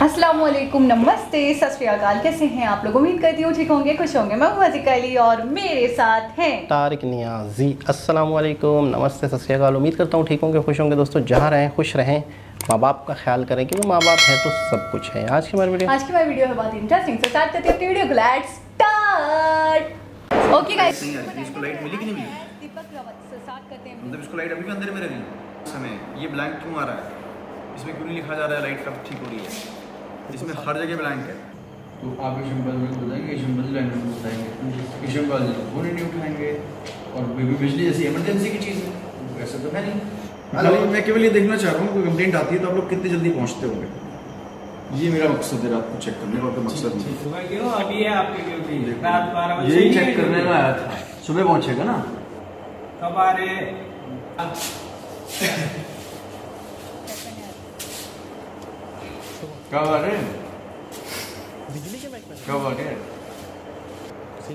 अस्सलामुअलैकुम, नमस्ते, सत श्री अकाल। कैसे हैं आप लोग? उम्मीद करती हूँ ठीक होंगे, खुश होंगे। मैं हूँ हज़ीका अली और मेरे साथ हैं तारिक नियाजी। अस्सलामुअलैकुम, नमस्ते, सत श्री अकाल। उम्मीद करता हूँ ठीक होंगे, खुश होंगे। दोस्तों जहाँ रहें खुश रहें, माँ बाप का ख्याल करें क्योंकि माँ बाप है तो सब कुछ है। आज की हमारी वीडियो है बहुत इंटरेस्टिंग। तो स्टार्ट करते हैं अपनी वीडियो को। Let's start. ओके गाइस, इसको लाइट मिली कि नहीं मिली? दीपक रावत से स्टार्ट करते हैं। मतलब इसको लाइट अभी भी अंदर में रही समय ये ब्लैंक क्यों आ रहा है? इसमें क्यों नहीं लिखा जा रहा है लाइट कब ठीक हो रही है? इसमें हर जगह ब्लैंक है। तो आप एशियन बाल में बताएंगे, एशियन बाल लाइन में बताएंगे, एशियन बाल फोन नहीं उठाएंगे और बिजली जैसी इमरजेंसी की चीज़ है, वैसे तो है नहीं। हालांकि मैं केवल ये देखना चाह रहा हूँ, कोई कंप्लेंट आती है तो आप लोग कितनी जल्दी पहुँचते होंगे। ये मेरा मकसद है, रात को चेक करने का तो मकसद नहीं। क्यों अभी है आपकी ड्यूटी? रात 12 बजे यही चेक करने में आया था। सुबह पहुँचेगा ना? कब आ रहे? कब आ रहे? कब आ रहे?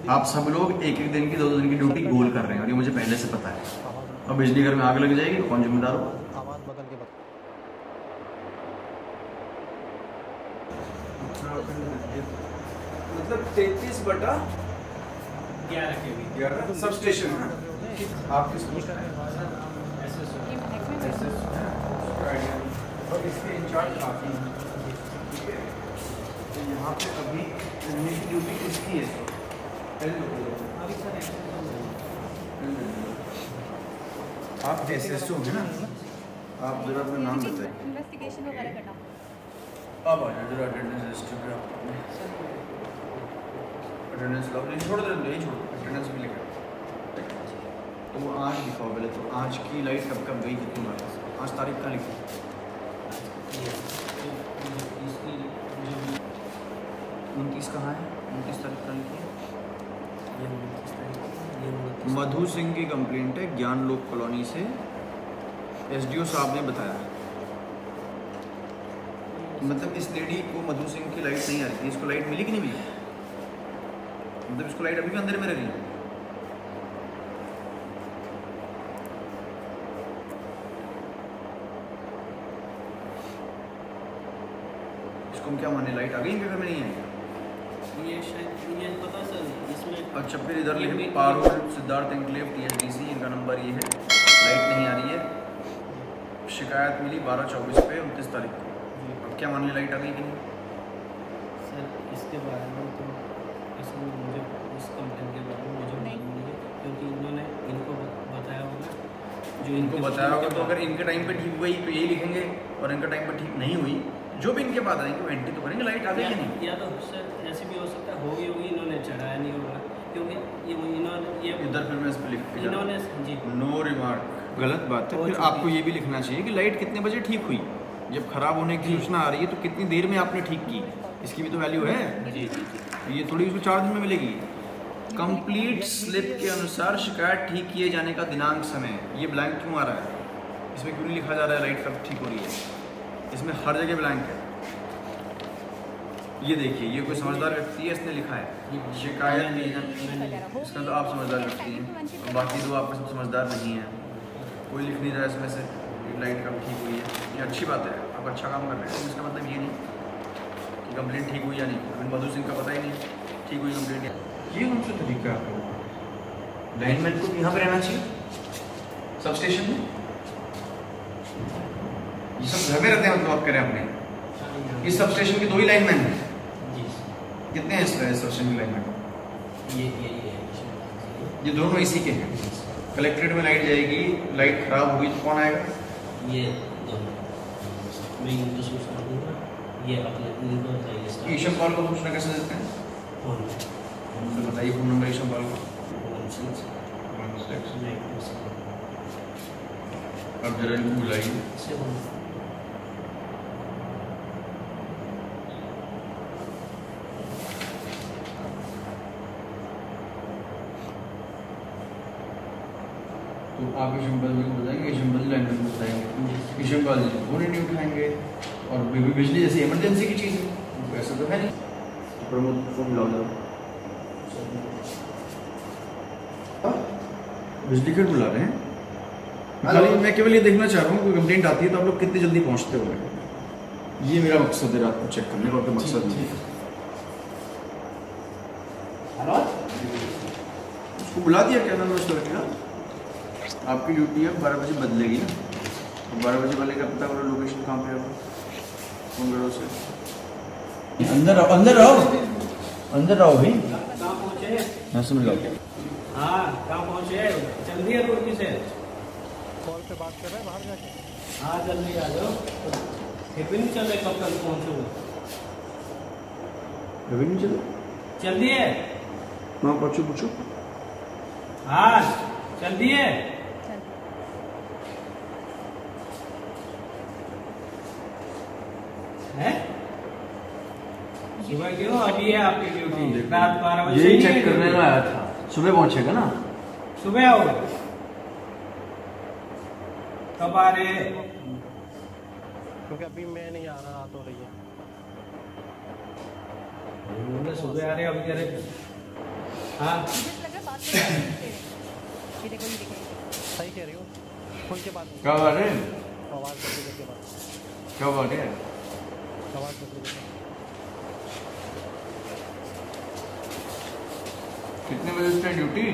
आप सब लोग एक एक दिन की 2-2 दिन की ड्यूटी गोल कर रहे हैं और ये मुझे पहले से पता है। और बिजली घर में आग लग जाएगी तो कौन जिम्मेदार हो? आवाज़ बदल के मतलब 33/11 सब स्टेशन है। आप किस और इसके इंचार्ज आप ही हैं। ठीक है, तो यहाँ पे अभी करने की ड्यूटी किसकी है? आप एसएसओ हैं ना? आप जरा अपना नाम बताइए। इन्वेस्टिगेशन वगैरह करना। अब आ जाए जरा अटेंडेंस रजिस्टर पे। आप अटेंडेंस लो, नहीं छोड़ दो, यही छोड़ दो, अटेंडेंस भी लिखा। तो वो आज लिखाओ पहले। तो आज की लाइट कब कब गई कितनी बार? आज तारीख का लिखो। 29 कहाँ है? 29 तारीख का लिखिए। मधु सिंह की कंप्लेंट है ज्ञान लोक कॉलोनी से। एसडीओ साहब ने बताया। मतलब इस लेडी को मधु सिंह की लाइट नहीं आ रही थी। इसको लाइट मिली कि नहीं मिली? मतलब इसको लाइट अभी भी अंदर में रही है। इसको हम क्या माने, लाइट आ गई इनके घर में नहीं है? ये शायद ये पता सर इसमें। अच्छा फिर इधर लिखे पारुल सिद्धार्थ एनक्लेव TSDC, इनका नंबर ये है। लाइट नहीं आ रही है, शिकायत मिली 12/24 पे 29 तारीख को। अब क्या मान ली, लाइट आ गई कि नहीं? सर इसके बारे में तो इसमें मुझे इस कंप्लेंट के बारे में मुझे मालूम नहीं है क्योंकि इन्होंने इनको बताया होगा। जो इनको बताया होगा तो अगर इनके टाइम पे ठीक हुई तो यही लिखेंगे, और इनका टाइम पे ठीक नहीं हुई जो भी इनके पास आएंगे वो एंट्री तो करेंगे लाइट आ गई या नहीं। या तो सर ऐसे भी हो सकता है होगी इन्होंने चढ़ाया नहीं होगा क्योंकि इन्होंने ये इधर फिर मैं इस पर लिख इन्होंने जी नो रिमार्क। गलत बात है। फिर आपको ये भी लिखना चाहिए कि लाइट कितने बजे ठीक हुई। जब खराब होने की सूचना आ रही है तो कितनी देर में आपने ठीक की, इसकी भी तो वैल्यू है। ये थोड़ी उसको 4 दिन में मिलेगी। कंप्लीट स्लिप के अनुसार शिकायत ठीक किए जाने का दिनांक समय, ये ब्लैंक क्यों आ रहा है? इसमें क्यों नहीं लिखा जा रहा है लाइट कब ठीक हो रही है? इसमें हर जगह ब्लैंक है। ये देखिए, ये कोई समझदार व्यक्ति है, इसने लिखा है शिकायत की। इसका तो आप समझदार व्यक्ति हैं, बाकी दो आप सब समझदार नहीं हैं। कोई लिख नहीं रहा है इसमें से लाइट कब ठीक हुई है। ये अच्छी बात है, आप अच्छा काम कर रहे हैं। इसका मतलब ये नहीं कि कंप्लेंट ठीक हुई या नहीं। अभी मधु सिंह का पता ही नहीं ठीक हुई कंप्लेंट। ये कौन सा तरीका है? लाइनमैन को यहाँ पर रहना चाहिए सब स्टेशन में। ये सब घर में रहते हैं मतलब आप करें अपने। इस सब स्टेशन के 2 ही लाइनमैन हैं। कितने हैं इस सब स्टेशन के लाइनमैन? ये दोनों इसी के हैं। कलेक्ट्रेट में लाइट जाएगी, लाइट खराब हुई तो कौन आएगा? ये दोनों मैं इनको सूचना दूंगा। ये अपने इनको बताइए। ईशम पाल को सूचना कैसे देते हैं? फोन तो बताइए फोन नंबर ईशम पाल का। अब जरा इनको बुलाइए। तो आप एशियन बाल में बताएंगे, एशियन बाल लाइन में बताएंगे, एशियन बाल फोन नहीं उठाएंगे और बिजली जैसी इमरजेंसी की चीज़ है, वैसे तो है नहीं। प्रमोद फोन मिलाओ। बिजली घर बुला रहे हैं। मैं केवल ये देखना चाह रहा हूँ, कोई कंप्लेंट आती है तो आप लोग कितनी जल्दी पहुँचते होंगे। ये मेरा मकसद है रात को चेक करने का, और मकसद नहीं है। उसको बुला दिया क्या नाम उसको रखेगा? आपकी ड्यूटी है 12 बजे बदलेगी ना, 12 बजे वाले का पता करो लोकेशन कहाँ पे है, फोन करो उसे। अंदर आओ, अंदर आओ, अंदर आओ भाई। कहाँ पहुँचे? हाँ समझ लो। हाँ कहाँ पहुँचे? जल्दी है रोटी से। कॉल पे बात कर रहे हैं बाहर जाके। हाँ जल्दी आ जाओ। फिर भी नहीं चल रहे, कब तक पहुँचोगे? अभी नहीं चलो, जल्दी है। वहाँ पूछो पूछो। हाँ जल्दी है। हैं? सुबह क्यों? अभी है आपकी ड्यूटी, रात 12 बजे। यही चेक करने में आया था, सुबह पहुँचेगा ना? सुबह आओगे? कब आ रहे? क्योंकि अभी मैं नहीं आ रहा, रात हो रही है। सुबह आ रहे, अभी कह रहे। हाँ सही कह रही हो, खुल के बात कब आ रहे हैं? आवाज़ बदलने के बाद, कब आ रहे हैं? आवाज़ बदलने के बाद। कितने बजे से ड्यूटी?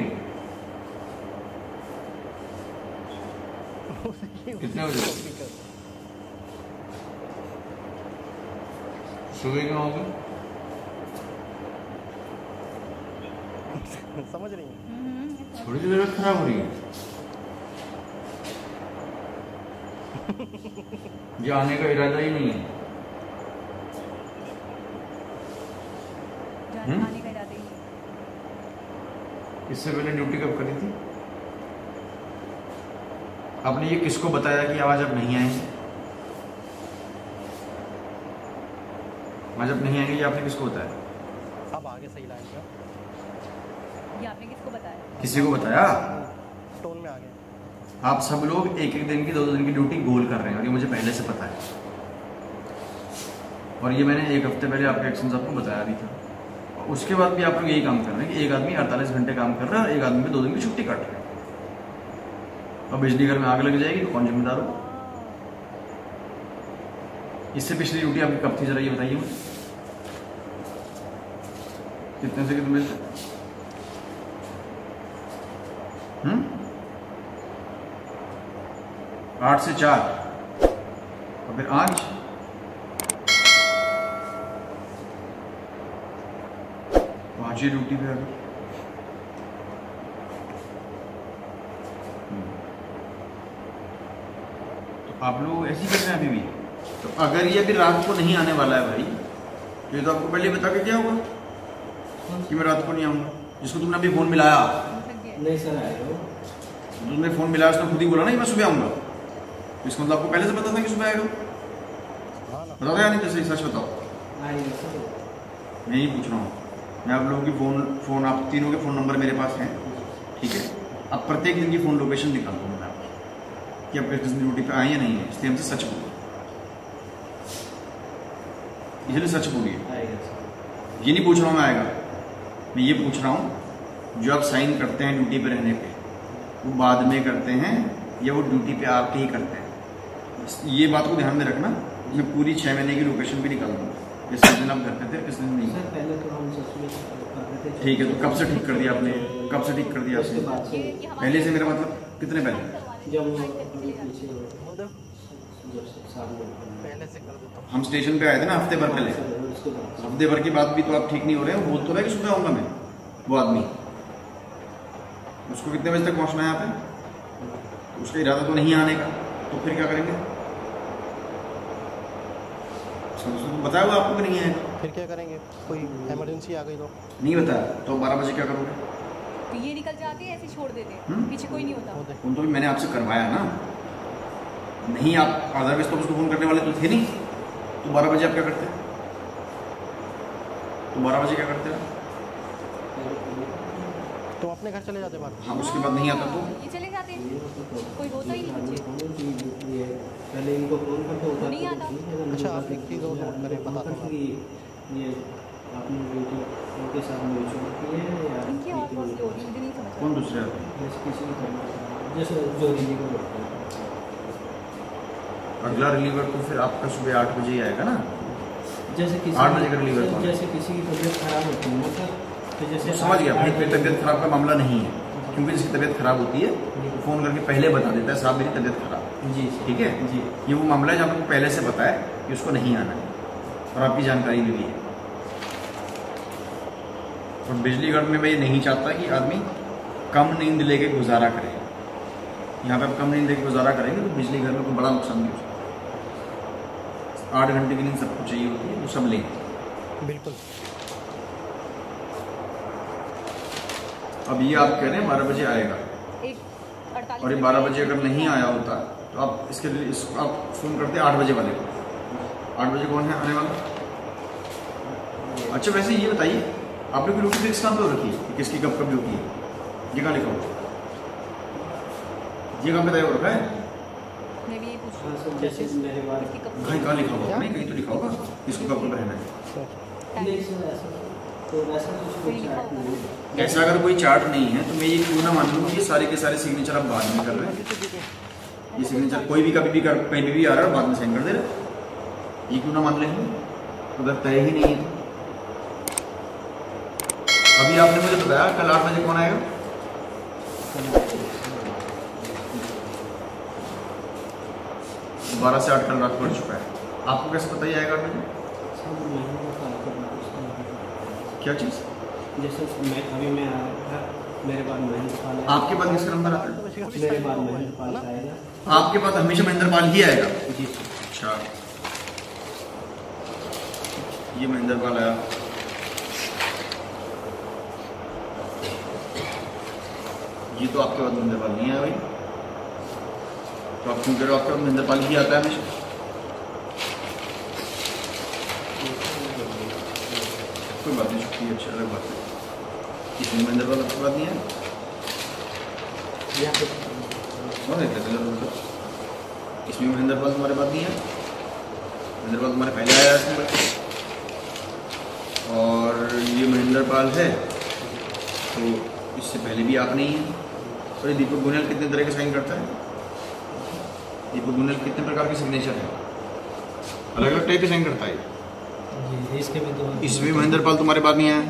कितने बजे? सुबह क्यों होगा? समझ रही हैं? थोड़ी सी तबीयत खराब हो रही है। ये आने का इरादा ही नहीं है। आने का इरादा ही नहीं। इससे पहले ड्यूटी कब करी थी? आपने ये किसको बताया कि आज आप नहीं आएंगे? आज आप नहीं आएंगे, ये आपने किसको बताया? अब आगे सही लाइन का ये आपने किसको बताया? किसी को बताया? टोन में आ गया। आप सब लोग एक एक दिन की 2-2 दिन की ड्यूटी गोल कर रहे हैं, और ये मुझे पहले से पता है। और ये मैंने 1 हफ्ते पहले आपके एक्शंस आपको बताया भी था। और उसके बाद भी आप लोग यही काम कर रहे हैं कि एक आदमी 48 घंटे काम कर रहा है, एक आदमी 2 दिन की छुट्टी काट रहा है। और बिजली घर में आग लग जाएगी तो कौन जिम्मेदार हो? इससे पिछली ड्यूटी आपकी कब थी, जरा ये बताइए मुझे। कितने से कितने बजे? 8 से 4, और फिर आज ये ड्यूटी पे अभी। तो आप लोग ऐसे ही कर रहे हैं अभी भी? तो अगर ये अभी रात को नहीं आने वाला है भाई, ये तो आपको पहले बता के क्या होगा कि मैं रात को नहीं आऊंगा? जिसको तुमने अभी फोन मिलाया, नहीं सर आएगा। तुमने फोन मिलाया, उसने खुद ही बोला ना कि मैं सुबह आऊंगा। इसका मतलब आपको पहले से पता था कि सुबह आएगा? बताओ या नहीं? तो सही सच बताओ। आएगा सर। मैं ही पूछ रहा हूँ। मैं आप लोगों की फोन आप तीनों के फ़ोन नंबर मेरे पास हैं, ठीक है? अब प्रत्येक दिन की फ़ोन लोकेशन निकालता हूँ मैं आपकी कि आप किस दिन ड्यूटी पे आए या नहीं है। इसलिए हमसे सच बोलो, इसलिए सच बोलिए। आएगा सर। ये नहीं पूछ रहा हूँ मैं आएगा, मैं ये पूछ रहा हूँ जो आप साइन करते हैं ड्यूटी पे रहने पे, वो बाद में करते हैं या वो ड्यूटी पे आके ही करते हैं? ये बात को ध्यान में रखना। मैं पूरी 6 महीने की लोकेशन भी निकाल दूँगा, किस दिन आप घर पे थे, किस दिन नहीं। सर पहले तो हम ससुर कर रहे थे। ठीक है, तो कब से ठीक कर दिया आपने? कब से ठीक कर दिया उसके आपने? बाद से पहले से मेरा मतलब कितने पहले? जब वो अभी पीछे पहले से कर देता हूँ। हम स्टेशन पे आए थे ना हफ्ते भर पहले। उसके बाद हफ्ते भर के बाद भी तो आप ठीक नहीं हो रहे हैं। वो बोल तो रहा है कि सुबह आऊंगा मैं। वो आदमी, उसको कितने बजे तक पहुंचना है यहाँ पे? उसका इरादा तो नहीं आने का, तो फिर क्या करेंगे? उसको बताया हुआ आपको कि नहीं आएगा? फिर क्या करेंगे? कोई इमरजेंसी आ गई तो? नहीं बताया तो 12 बजे क्या करोगे? तो ये निकल जाते हैं, ऐसे छोड़ देते हैं, पीछे कोई नहीं होता। फोन तो भी मैंने आपसे करवाया ना। नहीं, आप अदरवाइज तो उसको फोन करने वाले तो थे नहीं। तो 12 बजे आप क्या करते? तो 12 बजे क्या करते हैं? तो अपने घर चले जाते बाहर। हाँ, उसके बाद नहीं आता तो ये चले जाते हैं, कोई होता ही नहीं मुझे। पहले इनको फोन करके होता नहीं आता। अच्छा, आप एक चीज़ और नोट करें, बताता हूँ। ये आपने ड्यूटी उनके साथ म्यूचुअल की है या इनकी आवाज़ बहुत स्लो हो रही है, मुझे नहीं समझ कौन रहा। दूसरे आते हैं? जैसे किसी को करना जैसे जो हिंदी को करते हैं। अगला रिलीवर तो फिर आपका सुबह 8 बजे ही आएगा ना। जैसे किसी 8 बजे का रिलीवर कौन है? जैसे किसी की तबीयत खराब होती है ना सर, तो जैसे समझ गया भाई, कोई तबीयत खराब का मामला नहीं है, क्योंकि जिसकी तबीयत खराब होती है वो फ़ोन करके पहले बता देता है साहब मेरी तबीयत खराब। जी ठीक है जी। ये वो मामला है जहाँ आपको पहले से पता है कि उसको नहीं आना है और आपकी जानकारी भी है। और बिजली घर में मैं ये नहीं चाहता कि आदमी कम नींद लेके गुजारा करे। यहाँ पे आप कम नींद लेके गुजारा करेंगे तो बिजली घर में कोई बड़ा नुकसान नहीं हो सकता। 8 घंटे की नींद सबको चाहिए होती है, वो सब लें। बिल्कुल। अब ये आप कह रहे हैं 12 बजे आएगा, और ये 12 बजे अगर नहीं आया होता तो आप इसके लिए आप फ़ोन करते 8 बजे वाले को। 8 बजे कौन है आने वाला? अच्छा वैसे ये बताइए आप लोग की ड्यूटी फिक्स कहाँ पे हो रखी है कि किसकी कब ड्यूटी है? ये कहाँ लिखा हुआ? ये कहाँ पे तय हो रखा है? हाँ सर, जैसे मेरे बारे कहाँ लिखा हुआ? नहीं कहीं तो लिखा होगा किसको कब रहना है। नहीं सर, ऐसा तो वैसा कुछ चार्ट नहीं है। ऐसा अगर कोई चार्ट नहीं है तो मैं ये क्यों ना मान लूँ कि ये सारे के सारे सिग्नेचर आप बाद में कर रहे हैं। ये सिग्नेचर कोई भी कभी भी कर कहीं भी आ रहा है और बाद में साइन कर दे रहे हैं। ये क्यों ना मान लेंगे? उधर तय ही नहीं है। अभी आपने मुझे बताया कल 8 बजे कौन आएगा? 12 से 8 कल रात बढ़ चुका है। आपको कैसे पता ही आएगा 8 बजे? क्या चीज़? जैसे मैं अभी मैं आया था, मेरे बाद महेंद्र पाल आया। आपके पास किसका नंबर आता है? मेरे बाद महेंद्र पाल आएगा। आपके पास हमेशा महेंद्र पाल ही आएगा? जी। अच्छा, ये महेंद्र पाल आया। ये तो आपके बाद महेंद्र पाल नहीं आया भाई, तो आप क्यों कह रहे हो आपके बाद महेंद्र पाल ही आता है हमेशा? कोई बात नहीं, छुट्टी अच्छी अलग बात है। इसमें महेंद्र पाल आपके बाद नहीं है? इसमें महेंद्र पाल तुम्हारे बाद नहीं है? महेंद्र पाल तुम्हारे पहले आया इसमें, और ये महेंद्र पाल है तो इससे पहले भी आप नहीं है। तो ये दीपक गुनियाल कितने तरह के साइन करता है? दीपक गुनियाल कितने प्रकार के सिग्नेचर है? अलग अलग टाइप के साइन करता है। जी, इसके भी दो। इसमें महेंद्र पाल तुम्हारे बाद नहीं आया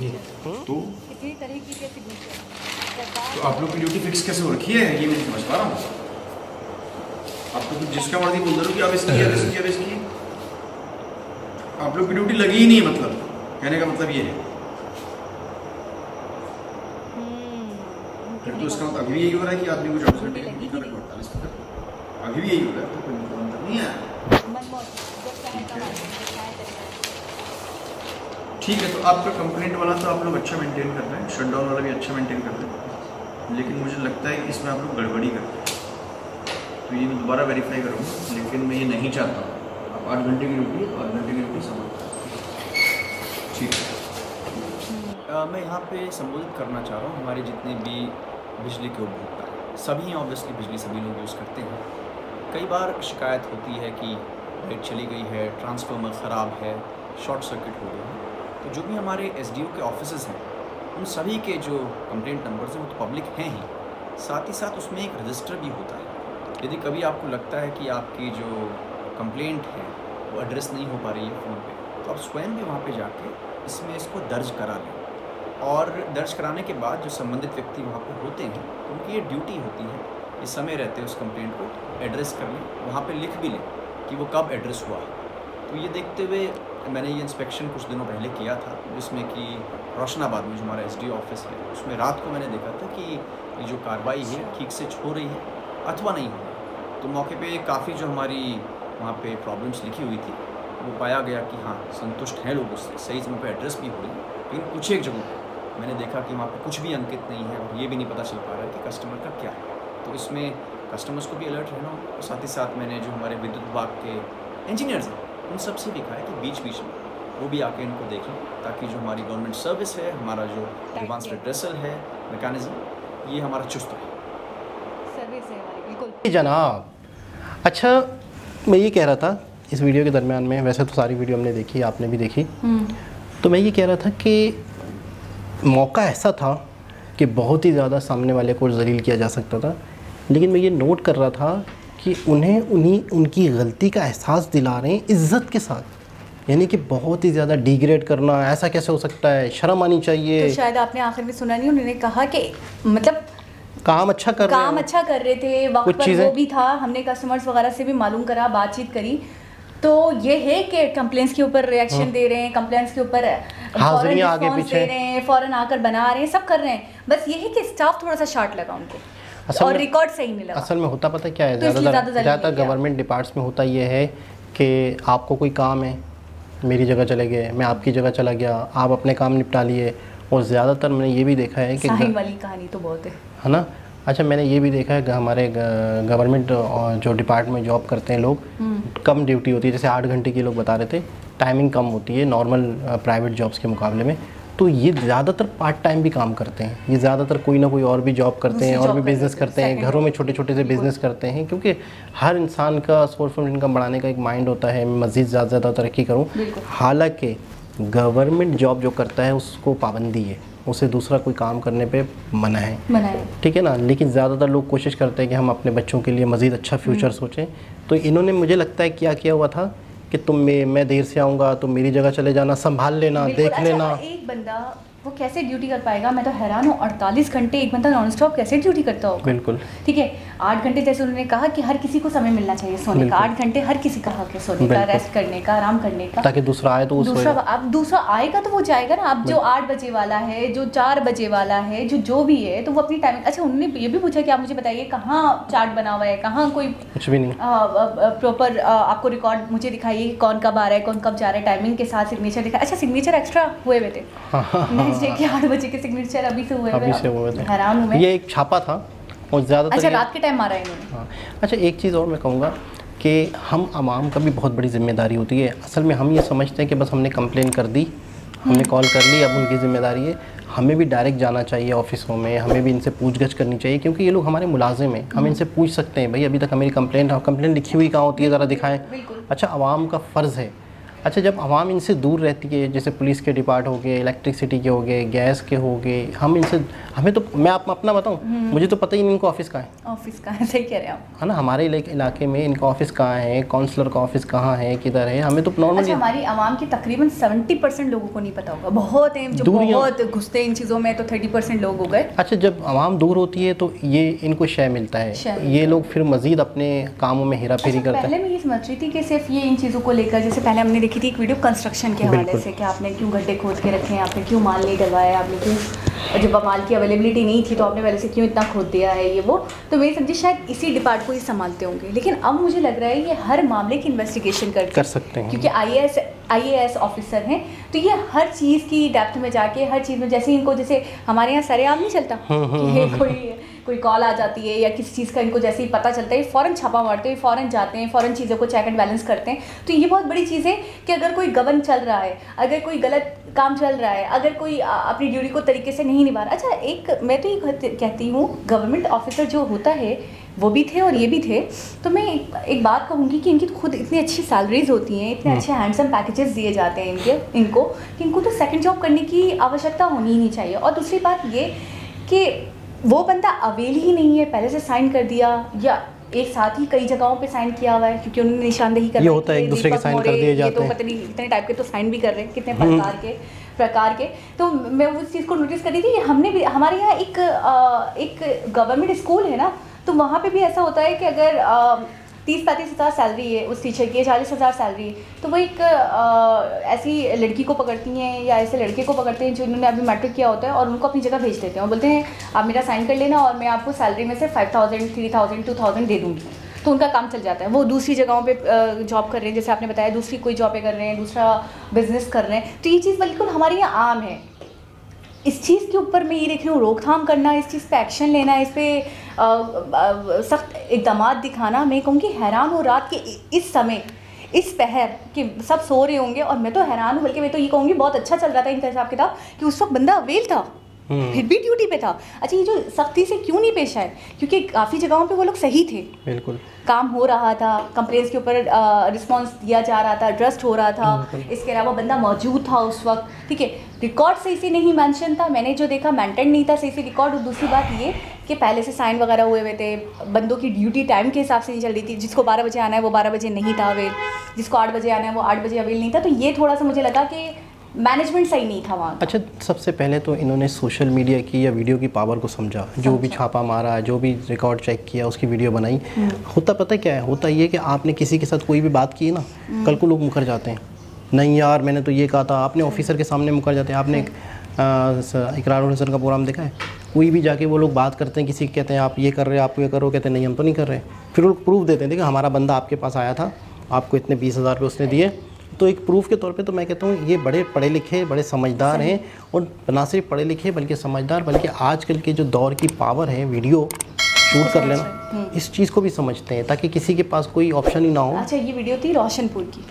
जी। तो आप लोग की ड्यूटी फिक्स कैसे हो रखी है ये मैं समझ पा रहा हूँ। आप तो जिसका मर्जी बोल रहे हो कि आप इसकी अब इसकी अब इसकी, आप लोग की ड्यूटी लगी ही नहीं है। मतलब कहने का मतलब ये है तो इसका मतलब अभी भी यही हो रहा है कि आदमी को 24 घंटे की 48 घंटे अभी भी यही हो रहा है, तो कोई मतलब नहीं है। ठीक है, तो आपका कंप्लेंट वाला तो आप लोग अच्छा मेंटेन कर रहे हैं, शटडाउन वाला भी अच्छा मेंटेन कर रहे हैं, लेकिन मुझे लगता है कि इसमें आप लोग गड़बड़ी करते हैं। तो ये मैं दोबारा वेरीफाई करूँगा, लेकिन मैं ये नहीं चाहता हूँ आप 8 घंटे की ड्यूटी तो 8 घंटे की ड्यूटी समझ। ठीक है, मैं यहाँ पे संबोधित करना चाह रहा हूँ हमारे जितने भी बिजली के उपभोक्ता हैं, सभी ऑब्वियसली बिजली सभी लोग यूज़ करते हैं। कई बार शिकायत होती है कि लाइट चली गई है, ट्रांसफार्मर ख़राब है, शॉर्ट सर्किट हो गया है। तो जो भी हमारे एसडीओ के ऑफिसेज़ हैं उन सभी के जो कंप्लेंट नंबर्स हैं वो तो पब्लिक हैं ही, साथ ही साथ उसमें एक रजिस्टर भी होता है। यदि कभी आपको लगता है कि आपकी जो कंप्लेंट है वो एड्रेस नहीं हो पा रही है फ़ोन पे, तो आप स्वयं भी वहाँ पे जाके इसमें इसको दर्ज करा लें। और दर्ज कराने के बाद जो संबंधित व्यक्ति वहाँ पे होते हैं उनकी ये ड्यूटी होती है इस समय रहते उस कंप्लेंट को एड्रेस कर लें, वहाँ पे लिख भी लें कि वो कब एड्रेस हुआ। तो ये देखते हुए मैंने ये इंस्पेक्शन कुछ दिनों पहले किया था, जिसमें कि रोशनाबाद में जो हमारा एसडीओ ऑफिस है उसमें रात को मैंने देखा था कि ये जो कार्रवाई है ठीक से हो रही है अथवा नहीं हो रही। तो मौके पे काफ़ी जो हमारी वहाँ पे प्रॉब्लम्स लिखी हुई थी वो पाया गया कि हाँ संतुष्ट हैं लोग उससे, सही समय पे एड्रेस भी हो रही है। लेकिन कुछ एक जगहों पर मैंने देखा कि वहाँ पे कुछ भी अंकित नहीं है और ये भी नहीं पता चल पा रहा है कि कस्टमर का क्या है। तो इसमें कस्टमर्स को भी अलर्ट रहना होगा। और साथ ही साथ मैंने जो हमारे विद्युत विभाग के इंजीनियर्स हैं उन सबसे भी कहा है कि बीच बीच में वो भी आके इनको देख लें, ताकि जो हमारी गवर्नमेंट सर्विस है, हमारा जो एडवांस रिड्रेसल है मैकेनिज्म, ये हमारा चुस्त है। सर्विस है हमारी बिल्कुल जनाब। अच्छा, मैं ये कह रहा था इस वीडियो के दरमियान में, वैसे तो सारी वीडियो हमने देखी, आपने भी देखी, तो मैं ये कह रहा था कि मौका ऐसा था कि बहुत ही ज़्यादा सामने वाले को जलील किया जा सकता था, लेकिन मैं ये नोट कर रहा था कि उन्हें उनकी गलती का एहसास दिला रहे हैं इज़्ज़त के साथ, यानी कि बहुत ही ज़्यादा डिग्रेड करना, ऐसा कैसे हो सकता है, शर्म आनी चाहिए। तो शायद आपने आखिर में सुना नहीं, उन्होंने कहा कि मतलब काम अच्छा कर रहे थे, वक्त पर वो भी था, हमने कस्टमर्स वगैरह से भी मालूम करा, बातचीत करी, तो ये है कि कंप्लेंट्स के ऊपर रिएक्शन दे रहे हैं, कंप्लेंट्स के ऊपर हाजिरी आगे पीछे दे रहे हैं, फ़ौरन आकर बना रहे हैं, सब कर रहे हैं, बस ये है कि स्टाफ थोड़ा सा शार्ट लगा उनको और रिकॉर्ड सही नहीं लगा। असल में होता पता क्या है, तो ज़्यादातर गवर्नमेंट डिपार्ट्स में होता ये है कि आपको कोई काम है, मेरी जगह चले गए, मैं आपकी जगह चला गया, आप अपने काम निपटा लिए, और ज़्यादातर मैंने ये भी देखा है कि साहिल वाली कहानी तो बहुत है ना। अच्छा, मैंने ये भी देखा है हमारे गवर्नमेंट जो डिपार्टमेंट जॉब करते हैं लोग, कम ड्यूटी होती है, जैसे 8 घंटे की लोग बता रहे थे, टाइमिंग कम होती है नॉर्मल प्राइवेट जॉब्स के मुकाबले में, तो ये ज़्यादातर पार्ट टाइम भी काम करते हैं, ये ज़्यादातर कोई ना कोई और भी जॉब करते हैं और भी बिज़नेस करते हैं, घरों में छोटे छोटे से बिज़नेस करते हैं, क्योंकि हर इंसान का सोर्स ऑफ इनकम बढ़ाने का एक माइंड होता है, मज़ीद ज़्यादा तरक्की करूँ। हालांकि गवर्नमेंट जॉब जो करता है उसको पाबंदी है, उसे दूसरा कोई काम करने पे मना है, ठीक है ना, लेकिन ज़्यादातर लोग कोशिश करते हैं कि हम अपने बच्चों के लिए मज़ीद अच्छा फ्यूचर सोचें। तो इन्होंने मुझे लगता है क्या किया हुआ था कि मैं देर से आऊँगा तो मेरी जगह चले जाना, संभाल लेना, देख लेना। एक बंदा वो कैसे ड्यूटी कर पाएगा, मैं तो हैरान हूँ, 48 घंटे एक बंदा नॉन स्टॉप कैसे ड्यूटी करता होगा। बिल्कुल ठीक है, 8 घंटे जैसे उन्होंने कहा कि हर किसी को समय मिलना चाहिए सोने का, 8 घंटे हर किसी का हक है सोने का, रेस्ट करने का, आराम करने का, ताकि दूसरा आए तो अब दूसरा आएगा तो वो जाएगा ना। अब जो 8 बजे वाला है, जो 4 बजे वाला है, जो भी है, तो वो अपनी टाइमिंग। अच्छा, उन्होंने ये भी पूछा कि आप मुझे बताइए कहाँ चार्ट बना हुआ है, कहाँ कोई कुछ भी नहीं, प्रॉपर आपको रिकॉर्ड मुझे दिखाइए, कौन कब आ रहा है, कौन कब जा रहा है, टाइमिंग के साथ सिग्नेचर दिखाए। अच्छा, सिग्नेचर एक्स्ट्रा हुए हुए थे नेक्स्ट डे के 8 बजे के सिग्नेचर अभी से हुए थे। हैरान हूं मैं, ये एक छापा था और ज़्यादातर अच्छा रात के टाइम मारा है इन्होंने। हाँ, अच्छा एक चीज़ और मैं कहूँगा कि हम आवाम का भी बहुत बड़ी जिम्मेदारी होती है। असल में हम ये समझते हैं कि बस हमने कंप्लेन कर दी, हमने कॉल कर ली, अब उनकी ज़िम्मेदारी है। हमें भी डायरेक्ट जाना चाहिए ऑफिसों में, हमें भी इनसे पूछगछ करनी चाहिए, क्योंकि ये लोग हमारे मुलाजिम हैं, हम इनसे पूछ सकते हैं, भाई अभी तक हमारी कंप्लेन लिखी हुई कहाँ होती है, ज़रा दिखाएँ। अच्छा, आवाम का फ़र्ज़ है। अच्छा, जब आवाम इनसे दूर रहती है, जैसे पुलिस के डिपार्ट हो गए, इलेक्ट्रिसिटी के हो गए, गैस के हो गए, हमें तो, मैं आप अपना बताऊं, मुझे तो पता ही नहीं इनका ऑफिस कहाँ है। ऑफिस कहाँ है, सही कह रहे हैं आप, है ना, हमारे इलाके में इनका ऑफिस कहाँ है, काउंसलर का ऑफिस कहाँ है, किधर है, हमें तो नॉर्मली। अच्छा, हमारी आवाम की तकरीबन 70% लोगों को नहीं पता होगा, बहुत हैं जो बहुत घुसते हैं इन चीज़ों में, तो 30% लोग हो गए। अच्छा, जब आवाम दूर होती है तो ये इनको शय मिलता है, ये लोग फिर मज़ीद अपने कामों में हेरा फेरी करते हैं। पहले मैं ये समझ रही थी कि सिर्फ ये इन चीज़ों को लेकर, जैसे पहले हमने देखी थी एक वीडियो कंस्ट्रक्शन के हवाले से कि आपने क्यों गड्ढे खोद के रखे हैं, आपने क्यों माल नहीं डलवाया, आपने क्यों, जब माल की अवेलेबिलिटी नहीं थी तो आपने पहले से क्यों इतना खोद दिया है, ये वो। तो मैं समझी शायद इसी डिपार्ट को ही संभालते होंगे, लेकिन अब मुझे लग रहा है ये हर मामले की इन्वेस्टिगेशन कर सकते हैं, क्योंकि IAS ऑफिसर हैं, तो ये हर चीज़ की डेप्थ में जाके, हर चीज़ में, जैसे इनको, जैसे हमारे यहाँ सरेआम नहीं चलता कि कोई कॉल आ जाती है या किसी चीज़ का इनको जैसे ही पता चलता है, फ़ौरन छापा मारते हैं, फ़ौरन जाते हैं, फ़ौरन चीज़ों को चेक एंड बैलेंस करते हैं। तो ये बहुत बड़ी चीज़ है कि अगर कोई गबन चल रहा है, अगर कोई गलत काम चल रहा है, अगर कोई अपनी ड्यूटी को तरीके से नहीं निभा रहा। अच्छा, एक मैं तो ये कहती हूँ, गवर्नमेंट ऑफिसर जो होता है वो भी थे और ये भी थे, तो मैं एक बात कहूँगी कि इनकी तो खुद इतनी अच्छी सैलरीज होती हैं, इतने अच्छे हैंडसम पैकेजेस दिए जाते हैं इनको कि इनको तो सेकंड जॉब करने की आवश्यकता होनी ही नहीं चाहिए। और दूसरी बात ये कि वो बंदा अवेल ही नहीं है, पहले से साइन कर दिया या एक साथ ही कई जगहों पे साइन किया हुआ है, क्योंकि उन्होंने निशानदेही कर, ये होता है एक दूसरे के साइन कर दिए जाते हैं, तो पता नहीं कितने टाइप के तो साइन भी कर रहे हैं, कितने प्रकार के। तो मैं उस चीज़ को नोटिस कर रही थी कि हमने भी, हमारे यहाँ एक गवर्नमेंट स्कूल है ना, तो वहाँ पे भी ऐसा होता है कि अगर 30-35 हज़ार सैलरी है उस टीचर की, 40 हज़ार सैलरी है, तो वो एक ऐसी लड़की को पकड़ती हैं या ऐसे लड़के को पकड़ते हैं जो इन्होंने अभी मैट्रिक किया होता है, और उनको अपनी जगह भेज देते हैं और बोलते हैं आप मेरा साइन कर लेना और मैं आपको सैलरी में से 5000, 3000, 2000 दे दूँगी। तो उनका काम चल जाता है, वो दूसरी जगहों पे जॉब कर रहे हैं, जैसे आपने बताया दूसरी कोई जॉबें कर रहे हैं, दूसरा बिजनेस कर रहे हैं। तो ये चीज़ बिल्कुल हमारे यहाँ आम है। इस चीज़ के ऊपर मैं ये देख रही हूँ, रोकथाम करना, इस चीज़ पे एक्शन लेना, इस पर सख्त इक़दाम दिखाना। मैं कहूँगी हैरान हूँ, रात के इस समय, इस पहर कि सब सो रहे होंगे, और मैं तो हैरान हूँ, बल्कि मैं तो ये कहूँगी बहुत अच्छा चल रहा था इनका हिसाब किताब कि उस वक्त बंदा अवेल था, फिर भी ड्यूटी पे था। अच्छा, ये जो सख्ती से क्यों नहीं पेश आए? क्योंकि काफ़ी जगहों पे वो लोग सही थे, बिल्कुल काम हो रहा था, कंप्लेंट्स के ऊपर रिस्पांस दिया जा रहा था, एड्रेस हो रहा था, इसके अलावा बंदा मौजूद था उस वक्त, ठीक है। रिकॉर्ड सही से नहीं मेंशन था, मैंने जो देखा मेंटेन नहीं था सही से रिकॉर्ड। और दूसरी बात ये कि पहले से साइन वगैरह हुए थे, बंदों की ड्यूटी टाइम के हिसाब से नहीं चल रही थी, जिसको 12 बजे आना है वो 12 बजे नहीं था अवेल, जिसको 8 बजे आना है वो 8 बजे अवेल नहीं था। तो ये थोड़ा सा मुझे लगा कि मैनेजमेंट सही नहीं था वहाँ। अच्छा, सबसे पहले तो इन्होंने सोशल मीडिया की या वीडियो की पावर को समझा, जो भी छापा मारा, जो भी रिकॉर्ड चेक किया, उसकी वीडियो बनाई। होता पता क्या है, होता ये कि आपने किसी के साथ कोई भी बात की ना, कल को लोग मुकर जाते हैं, नहीं यार मैंने तो ये कहा था, आपने ऑफिसर के सामने मुकर जाते हैं। आपने इकरार हुसैन का प्रोग्राम देखा है, कोई भी जाके वो लोग बात करते हैं, किसी कहते हैं आप ये कर रहे हैं, आप ये करो, कहते हैं नहीं हम तो नहीं कर रहे, फिर वो प्रूफ देते हैं, देखिए हमारा बंदा आपके पास आया था, आपको इतने 20,000 रुपये उसने दिए। तो एक प्रूफ के तौर पे तो मैं कहता हूँ ये बड़े पढ़े लिखे, बड़े समझदार हैं, और ना सिर्फ पढ़े लिखे बल्कि समझदार, बल्कि आजकल के जो दौर की पावर है वीडियो शूट कर लेना, इस चीज़ को भी समझते हैं, ताकि किसी के पास कोई ऑप्शन ही ना हो। अच्छा, ये वीडियो थी रोशनपुर की,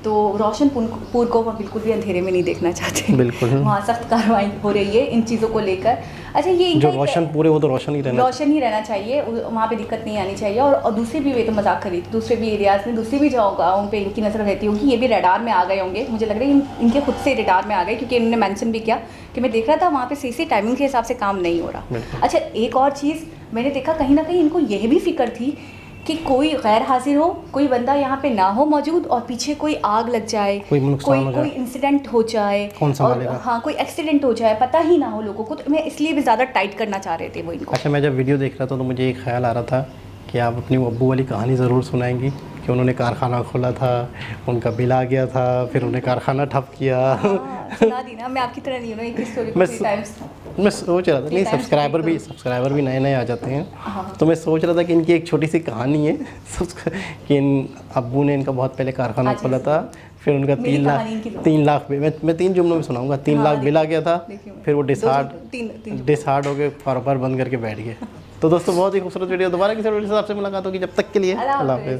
तो रोशनपुर को हम बिल्कुल भी अंधेरे में नहीं देखना चाहते, बिल्कुल वहाँ सख्त कार्रवाई हो रही है इन चीज़ों को लेकर। अच्छा, ये जो रोशनपुर है वो तो रोशन ही रहना चाहिए, वहाँ पे दिक्कत नहीं आनी चाहिए। और दूसरे भी, वे तो मजाक करी, दूसरे भी एरियाज़ में, दूसरी भी जगहों पे इनकी नज़र रहती होगी, ये भी रडार में आ गए होंगे, मुझे लग रहा है इनके खुद से रडार में आ गए, क्योंकि इन्होंने मेंशन भी किया कि मैं देख रहा था वहाँ पे सीसी टाइमिंग के हिसाब से काम नहीं हो रहा। अच्छा, एक और चीज़ मैंने देखा, कहीं ना कहीं इनको यह भी फिक्र थी कि कोई गैर हाजिर हो, कोई बंदा यहाँ पे ना हो मौजूद, और पीछे कोई आग लग जाए, कोई इंसिडेंट हो जाए, और हाँ कोई एक्सीडेंट हो जाए, पता ही ना हो लोगों को। तो मैं इसलिए भी ज़्यादा टाइट करना चाह रहे थे वो इनको। अच्छा, मैं जब वीडियो देख रहा था तो मुझे एक ख्याल आ रहा था कि आप अपनी वो अब्बू वाली कहानी ज़रूर सुनाएंगी कि उन्होंने कारखाना खोला था, उनका बिल आ गया था, फिर उन्हें कारखाना ठप किया। सुना दी ना, मैं आपकी तरह नहीं हूँ, एक स्टोरी मैं सोच रहा था, नहीं सब्सक्राइबर भी नए नए आ जाते हैं, तो मैं सोच रहा था कि इनकी एक छोटी सी कहानी है कि इन अब्बू ने इनका बहुत पहले कारखाना खोला था, फिर उनका 3 लाख मैं 3 जुमलों में सुनाऊंगा, 3 लाख बिल आ गया था, फिर वो डिसहार्ड हो गए, कारोबार बंद करके बैठ गए। तो दोस्तों, बहुत ही खूबसूरत वीडियो, दोबारा किसी वीडियो से आपसे मुलाकात होगी, जब तक के लिए अल्लाह हाफ़िज़।